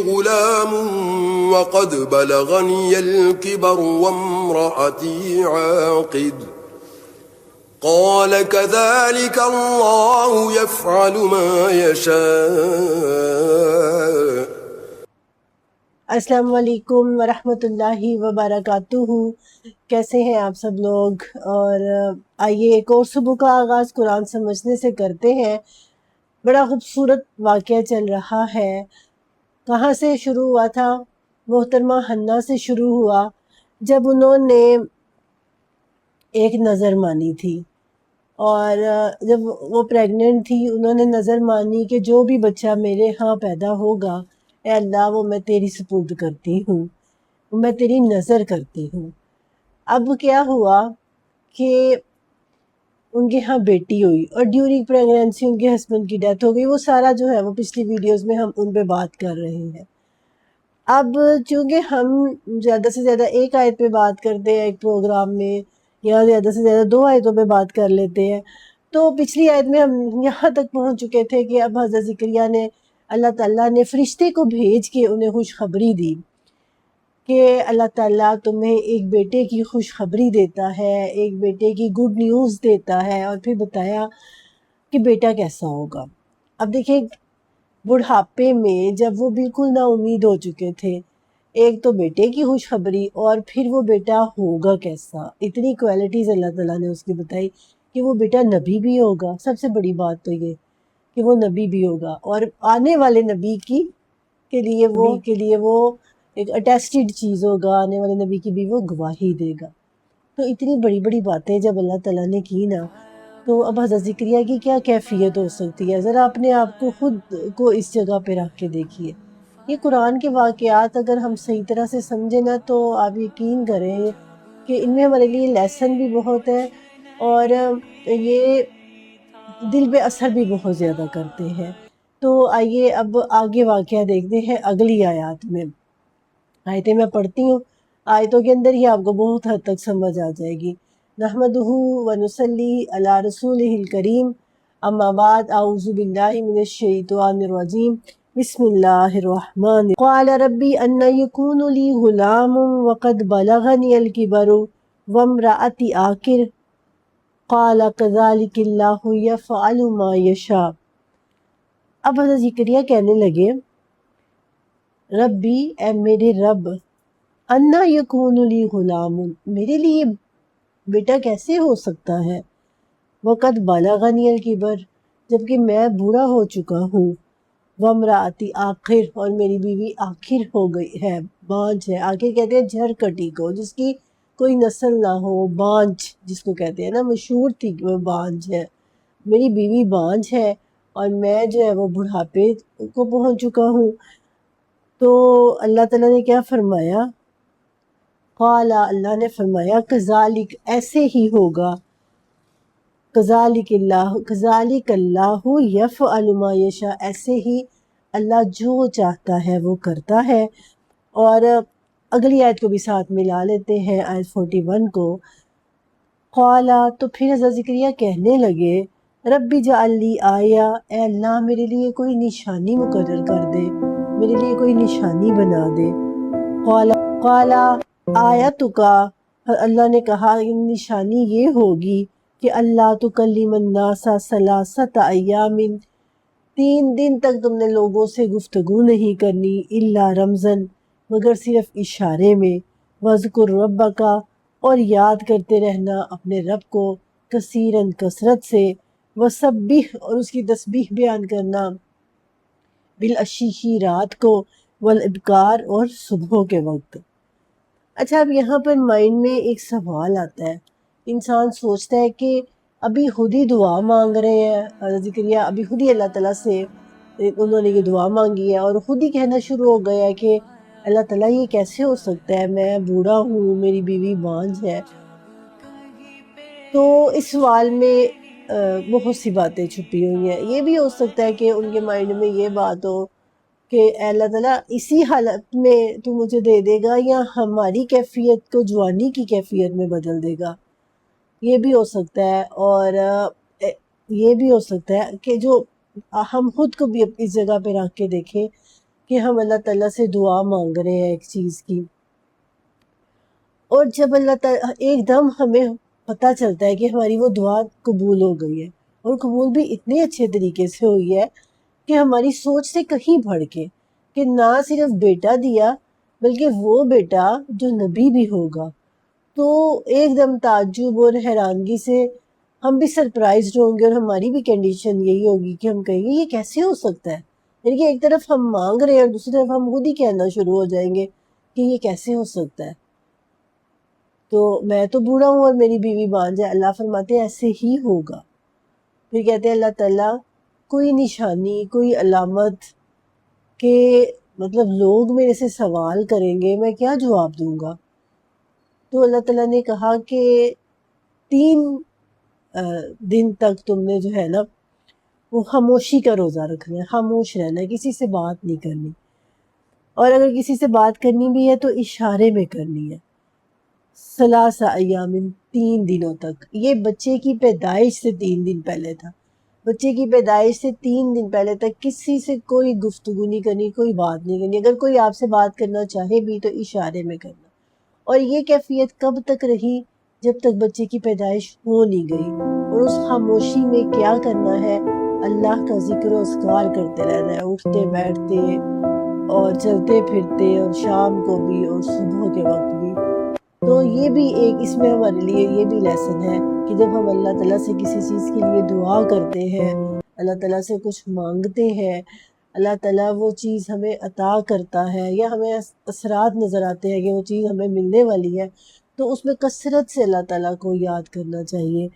غلام وقد بلغني الكبر وامرأتي عاقر قال كذلك الله يفعل ما يشاء۔ السلام علیکم ورحمۃ اللہ وبرکاتہ۔ کیسے ہیں آپ سب لوگ؟ اور آئیے ایک اور صبح کا آغاز قرآن سمجھنے سے کرتے ہیں۔ بڑا خوبصورت واقعہ چل رہا ہے۔ کہاں سے شروع ہوا تھا؟ محترمہ حنا سے شروع ہوا جب انہوں نے ایک نظر مانی تھی، اور جب وہ پریگننٹ تھی انہوں نے نظر مانی کہ جو بھی بچہ میرے ہاں پیدا ہوگا اے اللہ وہ میں تیری سپرد کرتی ہوں، وہ میں تیری نظر کرتی ہوں۔ اب کیا ہوا کہ ان کے ہاں بیٹی ہوئی، اور ڈیورنگ پریگنینسی ان کے ہسبینڈ کی ڈیتھ ہو گئی۔ وہ سارا جو ہے وہ پچھلی ویڈیوز میں ہم ان پہ بات کر رہے ہیں۔ اب چونکہ ہم زیادہ سے زیادہ ایک آیت پہ بات کرتے ہیں ایک پروگرام میں، یا زیادہ سے زیادہ 2 آیتوں پہ بات کر لیتے ہیں، تو پچھلی آیت میں ہم یہاں تک پہنچ چکے تھے کہ اب حضرت زکریا نے اللہ تعالیٰ نے فرشتے کو بھیج کے انہیں خوشخبری دی کہ اللہ تعالیٰ تمہیں ایک بیٹے کی خوشخبری دیتا ہے، ایک بیٹے کی گڈ نیوز دیتا ہے، اور پھر بتایا کہ بیٹا کیسا ہوگا۔ اب دیکھیں بڑھاپے میں جب وہ بالکل نا امید ہو چکے تھے، ایک تو بیٹے کی خوشخبری اور پھر وہ بیٹا ہوگا کیسا۔ اتنی کوالٹیز اللہ تعالیٰ نے اس کی بتائی کہ وہ بیٹا نبی بھی ہوگا۔ سب سے بڑی بات تو یہ کہ وہ نبی بھی ہوگا، اور آنے والے نبی کے لیے وہ ایک اٹیسٹڈ چیز ہوگا، آنے والے نبی کی بھی وہ گواہی دے گا۔ تو اتنی بڑی بڑی باتیں جب اللہ تعالیٰ نے کی نا، تو اب حضرت زکریا کی کیا کیفیت ہو سکتی ہے؟ ذرا اپنے آپ کو خود کو اس جگہ پہ رکھ کے دیکھیے۔ یہ قرآن کے واقعات اگر ہم صحیح طرح سے سمجھیں نا، تو آپ یقین کریں کہ ان میں ہمارے لیے لیسن بھی بہت ہے، اور یہ دل پہ اثر بھی بہت زیادہ کرتے ہیں۔ تو آئیے اب آگے واقعہ دیکھتے ہیں اگلی آیات میں۔ آیتیں میں پڑھتی ہوں، آیتوں کے اندر ہی آپ کو بہت حد تک سمجھ آ جائے گی۔ نحمدہ ونصلی علی رسولہ الکریم، اما بعد، اعوذ باللہ من الشیطان الرجیم، بسم اللہ الرحمن قال ربی ان یکون لی غلام وقد بلغنی الکبر وامرأتی عاقر قال کذالک اللہ یفعل ما یشاء۔ اب حضرت زکریا کہنے لگے ربی، اے میرے رب، انا یکون لی غلام، میرے لیے بیٹا کیسے ہو سکتا ہے؟ وقد بلغنی الکبر، جبکہ میں بوڑھا ہو چکا ہوں، وامرأتی عاقر، اور میری بیوی آخر ہو گئی ہے، بانجھ ہے۔ آخر کہتے ہیں جھر کٹی کو، جس کی کوئی نسل نہ ہو، بانجھ جس کو کہتے ہیں نا، مشہور تھی کہ وہ بانجھ ہے۔ میری بیوی بانجھ ہے اور میں جو ہے وہ بڑھاپے کو پہنچ چکا ہوں۔ تو اللہ تعالیٰ نے کیا فرمایا؟ قال، اللہ نے فرمایا کذالک، ایسے ہی ہوگا، کذالک اللہ یفعل ما یشاء، ایسے ہی اللہ جو چاہتا ہے وہ کرتا ہے۔ اور اگلی آیت کو بھی ساتھ ملا لیتے ہیں، آیت 41 کو۔ قال، تو پھر حضرت زکریا کہنے لگے ربی جعل لی آیہ، اے اللہ میرے لیے کوئی نشانی مقرر کر دے، میرے لیے کوئی نشانی بنا دے۔ قال آیتک، اللہ نے کہا نشانی یہ ہوگی کہ اللہ تکلم الناس ثلاثۃ ایام، 3 دن تک تم نے لوگوں سے گفتگو نہیں کرنی، الا رمزن، مگر صرف اشارے میں، وذکر ربک، اور یاد کرتے رہنا اپنے رب کو، کثیرن، کثرت سے، وسبح، اور اس کی تسبیح بیان کرنا، بالعشی، رات کو، والابکار، اور صبح کے وقت۔ اچھا، اب یہاں پر مائنڈ میں ایک سوال آتا ہے، انسان سوچتا ہے کہ ابھی خود ہی دعا مانگ رہے ہیں حضرت زکریا، ابھی خود ہی اللہ تعالیٰ سے انہوں نے یہ دعا مانگی ہے، اور خود ہی کہنا شروع ہو گیا ہے کہ اللہ تعالیٰ یہ کیسے ہو سکتا ہے، میں بوڑھا ہوں، میری بیوی بانجھ ہے۔ تو اس سوال میں بہت سی باتیں چھپی ہوئی ہیں۔ یہ بھی ہو سکتا ہے کہ ان کے مائنڈ میں یہ بات ہو کہ اے اللہ تعالیٰ اسی حالت میں تو مجھے دے دے گا، یا ہماری کیفیت کو جوانی کی کیفیت میں بدل دے گا، یہ بھی ہو سکتا ہے۔ اور یہ بھی ہو سکتا ہے کہ جو ہم خود کو بھی اس جگہ پہ رکھ کے دیکھیں کہ ہم اللہ تعالیٰ سے دعا مانگ رہے ہیں ایک چیز کی، اور جب اللہ تعالیٰ ایک دم ہمیں پتہ چلتا ہے کہ ہماری وہ دعا قبول ہو گئی ہے، اور قبول بھی اتنے اچھے طریقے سے ہوئی ہے کہ ہماری سوچ سے کہیں بڑھ کے، کہ نہ صرف بیٹا دیا بلکہ وہ بیٹا جو نبی بھی ہوگا، تو ایک دم تعجب اور حیرانگی سے ہم بھی سرپرائزڈ ہوں گے، اور ہماری بھی کنڈیشن یہی ہوگی کہ ہم کہیں گے یہ کیسے ہو سکتا ہے، یعنی کہ ایک طرف ہم مانگ رہے ہیں اور دوسری طرف ہم خود ہی کہنا شروع ہو جائیں گے کہ یہ کیسے ہو سکتا ہے۔ تو میں تو بوڑھا ہوں اور میری بیوی بانجھ ہے، اللہ فرماتے ہیں ایسے ہی ہوگا۔ پھر کہتے ہیں اللہ تعالیٰ کوئی نشانی، کوئی علامت کہ مطلب لوگ میرے سے سوال کریں گے، میں کیا جواب دوں گا؟ تو اللہ تعالیٰ نے کہا کہ 3 دن تک تم نے جو ہے نا وہ خاموشی کا روزہ رکھنا ہے، خاموش رہنا ہے، کسی سے بات نہیں کرنی، اور اگر کسی سے بات کرنی بھی ہے تو اشارے میں کرنی ہے۔ 3 ایام 3 دنوں تک، یہ بچے کی پیدائش سے 3 دن پہلے تھا، بچے کی پیدائش سے 3 دن پہلے تک کسی سے کوئی گفتگو نہیں کرنی، کوئی بات نہیں کرنی، اگر کوئی آپ سے بات کرنا چاہے بھی تو اشارے میں کرنا۔ اور یہ کیفیت کب تک رہی؟ جب تک بچے کی پیدائش ہو نہیں گئی۔ اور اس خاموشی میں کیا کرنا ہے؟ اللہ کا ذکر و اذکار کرتے رہنا ہے، اٹھتے بیٹھتے اور چلتے پھرتے، اور شام کو بھی اور صبح کے وقت بھی۔ تو یہ بھی ایک اس میں ہمارے لیے یہ بھی لیسن ہے کہ جب ہم اللہ تعالیٰ سے کسی چیز کے لیے دعا کرتے ہیں، اللہ تعالیٰ سے کچھ مانگتے ہیں، اللہ تعالیٰ وہ چیز ہمیں عطا کرتا ہے، یا ہمیں اثرات نظر آتے ہیں کہ وہ چیز ہمیں ملنے والی ہے، تو اس میں کثرت سے اللہ تعالیٰ کو یاد کرنا چاہیے۔